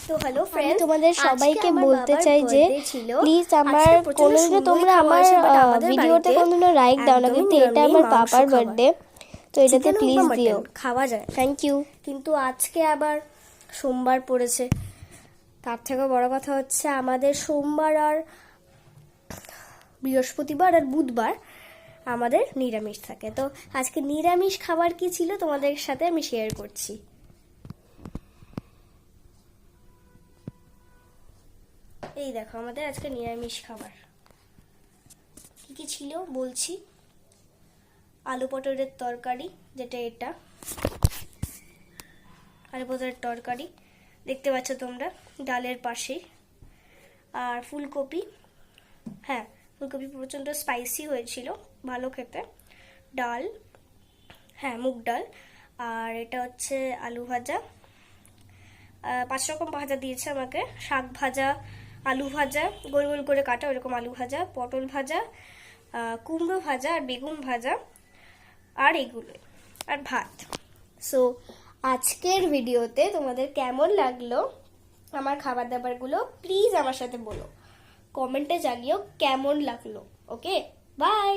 তো hello friends, তোমাদের সবাইকে বলতে চাই যে প্লিজ আমার কোনোদিনও তোমরা আমার ভিডিওতে কোনোদিনও লাইক দাও না, কিন্তু এটা আমার পাপার বার্থডে, তো এটাতে প্লিজ দিও। খাওয়া যায়, থ্যাংক ইউ। কিন্তু আজকে আবার সোমবার পড়েছে। তার থেকে বড় কথা হচ্ছে আমাদের সোমবার আর বৃহস্পতিবার আর বুধবার আমাদের নিরামিষ থাকে। তো আজকে নিরামিষ খাবার কি ছিল তোমাদের সাথে আমি শেয়ার করছি। এই দেখো আমাদের আজকে নিরামিষ খাবার কি কি ছিল বলছি। আলু পটলের তরকারি, যেটা এটা আলু পটলের তরকারি দেখতে পাচ্ছ তোমরা ডালের পাশে, আর ফুলকপি, হ্যাঁ ফুলকপি প্রচণ্ড স্পাইসি হয়েছিল, ভালো খেতে। ডাল, হ্যাঁ মুগ ডাল, আর এটা হচ্ছে আলু ভাজা, 5 রকম ভাজা দিয়েছে আমাকে, শাক ভাজা, আলু ভাজা গোল গোল করে কাটা ওরকম আলু ভাজা, পটল ভাজা, কুমড়ো ভাজা আর বেগুন ভাজা, আর এগুলো আর ভাত। সো আজকের ভিডিওতে তোমাদের কেমন লাগলো আমার খাবার দাবারগুলো প্লিজ আমার সাথে বলো, কমেন্টে জানিও কেমন লাগলো। ওকে, বাই।